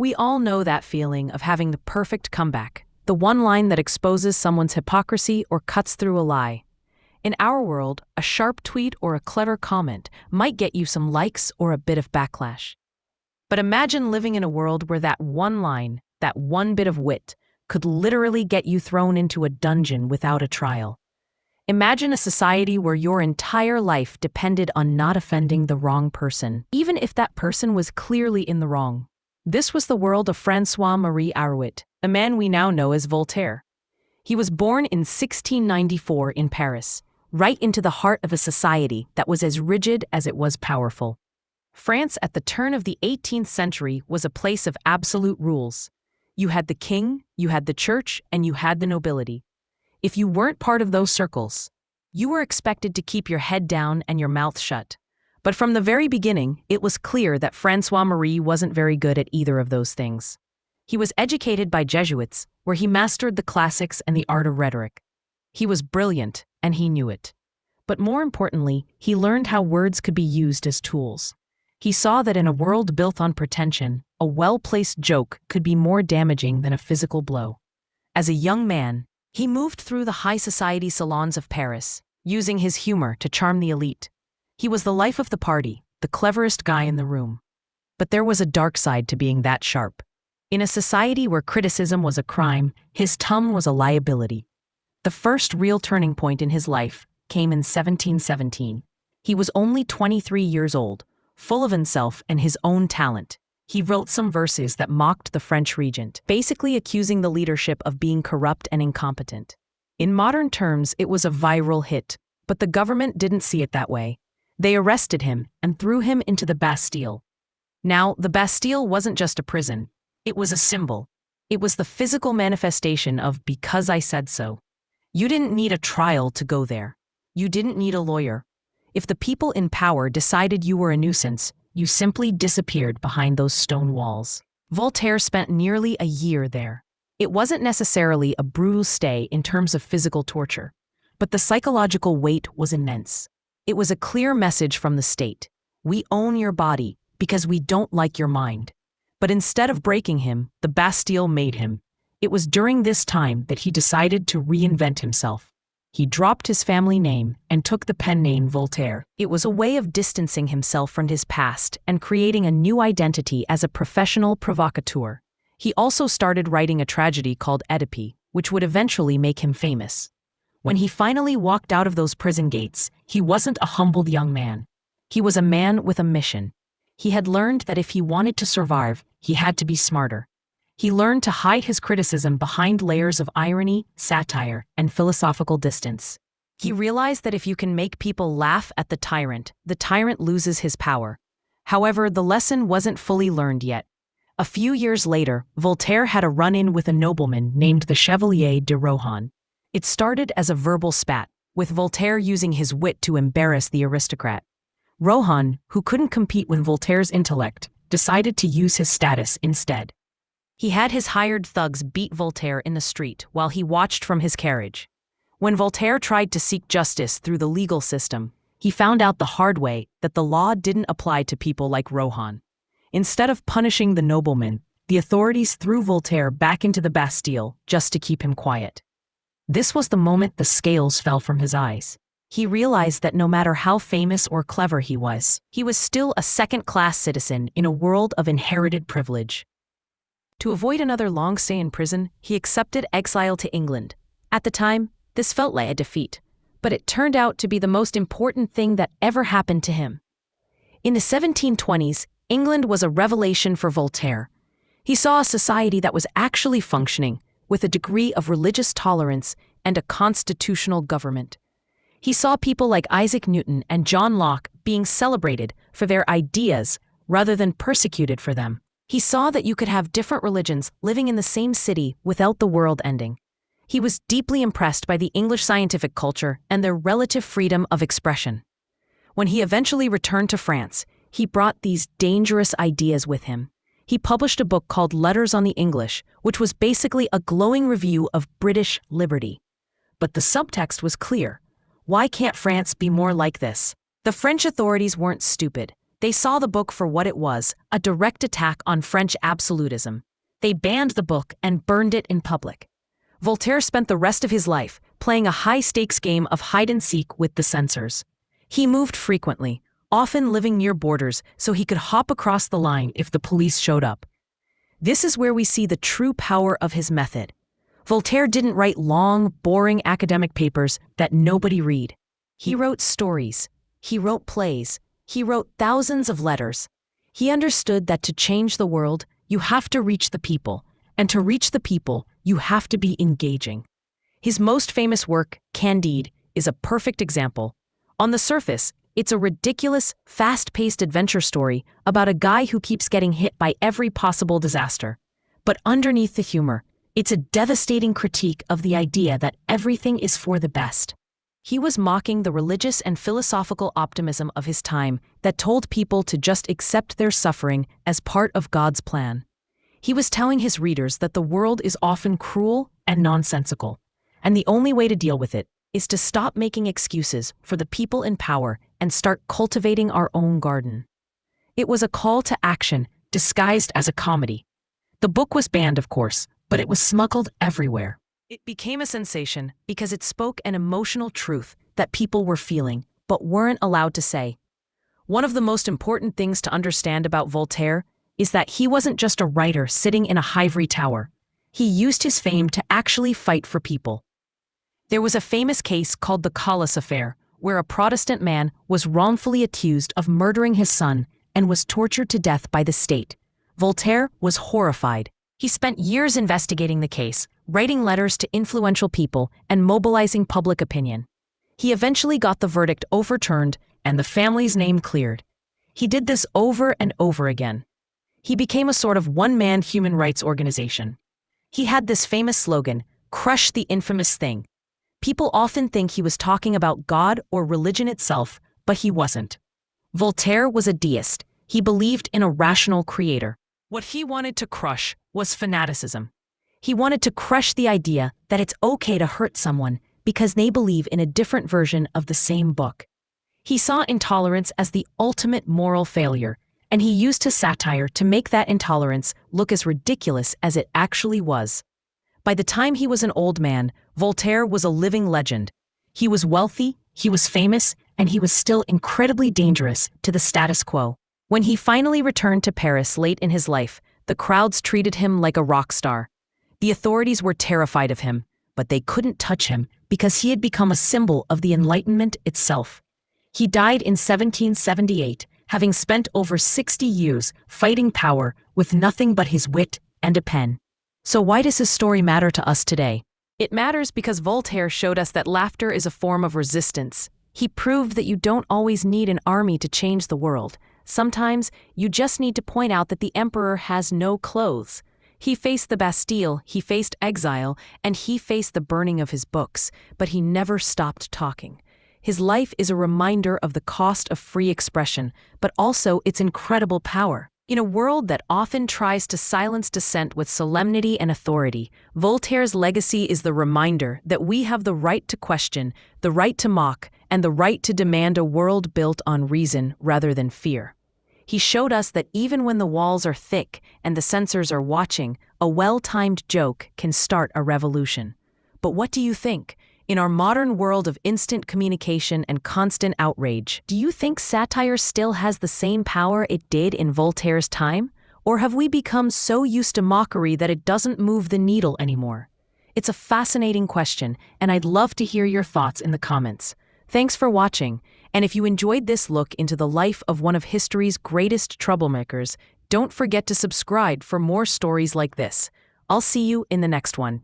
We all know that feeling of having the perfect comeback, the one line that exposes someone's hypocrisy or cuts through a lie. In our world, a sharp tweet or a clever comment might get you some likes or a bit of backlash. But imagine living in a world where that one line, that one bit of wit, could literally get you thrown into a dungeon without a trial. Imagine a society where your entire life depended on not offending the wrong person, even if that person was clearly in the wrong. This was the world of François-Marie Arouet, a man we now know as Voltaire. He was born in 1694 in Paris, right into the heart of a society that was as rigid as it was powerful. France at the turn of the 18th century was a place of absolute rules. You had the king, you had the church, and you had the nobility. If you weren't part of those circles, you were expected to keep your head down and your mouth shut. But from the very beginning, it was clear that François-Marie wasn't very good at either of those things. He was educated by Jesuits, where he mastered the classics and the art of rhetoric. He was brilliant, and he knew it. But more importantly, he learned how words could be used as tools. He saw that in a world built on pretension, a well-placed joke could be more damaging than a physical blow. As a young man, he moved through the high society salons of Paris, using his humor to charm the elite. He was the life of the party, the cleverest guy in the room. But there was a dark side to being that sharp. In a society where criticism was a crime, his tongue was a liability. The first real turning point in his life came in 1717. He was only 23 years old, full of himself and his own talent. He wrote some verses that mocked the French regent, basically accusing the leadership of being corrupt and incompetent. In modern terms, it was a viral hit, but the government didn't see it that way. They arrested him and threw him into the Bastille. Now, the Bastille wasn't just a prison. It was a symbol. It was the physical manifestation of "because I said so." You didn't need a trial to go there. You didn't need a lawyer. If the people in power decided you were a nuisance, you simply disappeared behind those stone walls. Voltaire spent nearly a year there. It wasn't necessarily a brutal stay in terms of physical torture, but the psychological weight was immense. It was a clear message from the state. We own your body because we don't like your mind. But instead of breaking him, the Bastille made him. It was during this time that he decided to reinvent himself. He dropped his family name and took the pen name Voltaire. It was a way of distancing himself from his past and creating a new identity as a professional provocateur. He also started writing a tragedy called Oedipe, which would eventually make him famous. When he finally walked out of those prison gates, he wasn't a humbled young man. He was a man with a mission. He had learned that if he wanted to survive, he had to be smarter. He learned to hide his criticism behind layers of irony, satire, and philosophical distance. He realized that if you can make people laugh at the tyrant loses his power. However, the lesson wasn't fully learned yet. A few years later, Voltaire had a run-in with a nobleman named the Chevalier de Rohan. It started as a verbal spat, with Voltaire using his wit to embarrass the aristocrat. Rohan, who couldn't compete with Voltaire's intellect, decided to use his status instead. He had his hired thugs beat Voltaire in the street while he watched from his carriage. When Voltaire tried to seek justice through the legal system, he found out the hard way that the law didn't apply to people like Rohan. Instead of punishing the nobleman, the authorities threw Voltaire back into the Bastille just to keep him quiet. This was the moment the scales fell from his eyes. He realized that no matter how famous or clever he was still a second-class citizen in a world of inherited privilege. To avoid another long stay in prison, he accepted exile to England. At the time, this felt like a defeat, but it turned out to be the most important thing that ever happened to him. In the 1720s, England was a revelation for Voltaire. He saw a society that was actually functioning, with a degree of religious tolerance and a constitutional government. He saw people like Isaac Newton and John Locke being celebrated for their ideas rather than persecuted for them. He saw that you could have different religions living in the same city without the world ending. He was deeply impressed by the English scientific culture and their relative freedom of expression. When he eventually returned to France, he brought these dangerous ideas with him. He published a book called Letters on the English, which was basically a glowing review of British liberty. But the subtext was clear. Why can't France be more like this? The French authorities weren't stupid. They saw the book for what it was, a direct attack on French absolutism. They banned the book and burned it in public. Voltaire spent the rest of his life playing a high-stakes game of hide-and-seek with the censors. He moved frequently, often living near borders so he could hop across the line if the police showed up. This is where we see the true power of his method. Voltaire didn't write long, boring academic papers that nobody read. He wrote stories. He wrote plays. He wrote thousands of letters. He understood that to change the world, you have to reach the people, and to reach the people, you have to be engaging. His most famous work, Candide, is a perfect example. On the surface, it's a ridiculous, fast-paced adventure story about a guy who keeps getting hit by every possible disaster. But underneath the humor, it's a devastating critique of the idea that everything is for the best. He was mocking the religious and philosophical optimism of his time that told people to just accept their suffering as part of God's plan. He was telling his readers that the world is often cruel and nonsensical, and the only way to deal with it is to stop making excuses for the people in power and start cultivating our own garden. It was a call to action disguised as a comedy. The book was banned, of course, but it was smuggled everywhere. It became a sensation because it spoke an emotional truth that people were feeling but weren't allowed to say. One of the most important things to understand about Voltaire is that he wasn't just a writer sitting in a ivory tower. He used his fame to actually fight for people. There was a famous case called the Calas affair, where a Protestant man was wrongfully accused of murdering his son and was tortured to death by the state. Voltaire was horrified. He spent years investigating the case, writing letters to influential people, and mobilizing public opinion. He eventually got the verdict overturned and the family's name cleared. He did this over and over again. He became a sort of one-man human rights organization. He had this famous slogan, "Crush the infamous thing." People often think he was talking about God or religion itself, but he wasn't. Voltaire was a deist. He believed in a rational creator. What he wanted to crush was fanaticism. He wanted to crush the idea that it's okay to hurt someone because they believe in a different version of the same book. He saw intolerance as the ultimate moral failure, and he used his satire to make that intolerance look as ridiculous as it actually was. By the time he was an old man, Voltaire was a living legend. He was wealthy, he was famous, and he was still incredibly dangerous to the status quo. When he finally returned to Paris late in his life, the crowds treated him like a rock star. The authorities were terrified of him, but they couldn't touch him because he had become a symbol of the Enlightenment itself. He died in 1778, having spent over 60 years fighting power with nothing but his wit and a pen. So why does his story matter to us today? It matters because Voltaire showed us that laughter is a form of resistance. He proved that you don't always need an army to change the world. Sometimes you just need to point out that the emperor has no clothes. He faced the Bastille, he faced exile, and he faced the burning of his books, but he never stopped talking. His life is a reminder of the cost of free expression, but also its incredible power. In a world that often tries to silence dissent with solemnity and authority, Voltaire's legacy is the reminder that we have the right to question, the right to mock, and the right to demand a world built on reason rather than fear. He showed us that even when the walls are thick and the censors are watching, a well-timed joke can start a revolution. But what do you think? In our modern world of instant communication and constant outrage, do you think satire still has the same power it did in Voltaire's time? Or have we become so used to mockery that it doesn't move the needle anymore? It's a fascinating question, and I'd love to hear your thoughts in the comments. Thanks for watching, and if you enjoyed this look into the life of one of history's greatest troublemakers, don't forget to subscribe for more stories like this. I'll see you in the next one.